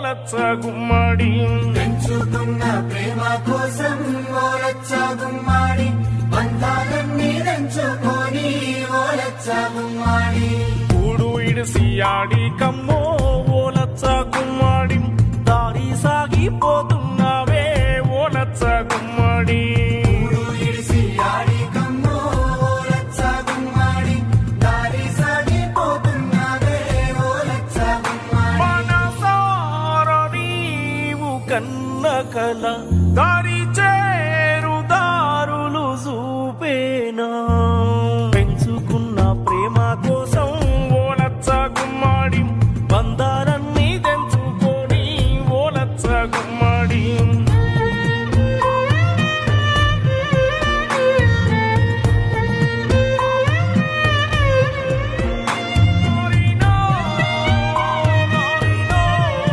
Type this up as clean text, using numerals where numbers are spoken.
ఓలచ్చ గుమ్మడి పెంచుకున్న ప్రేమ కోసం ఓలచ్చ గుమ్మడి బంధాలన్నీ తెంచుకొని ఓలచ్చ గుమ్మడి కూడు ఇడిసి ఆడి కమ్మో ఓలచ్చ గుమ్మడి దారి సాగిపోతున్నావే ఓలచ్చ గుమ్మడి కన్న కల దారి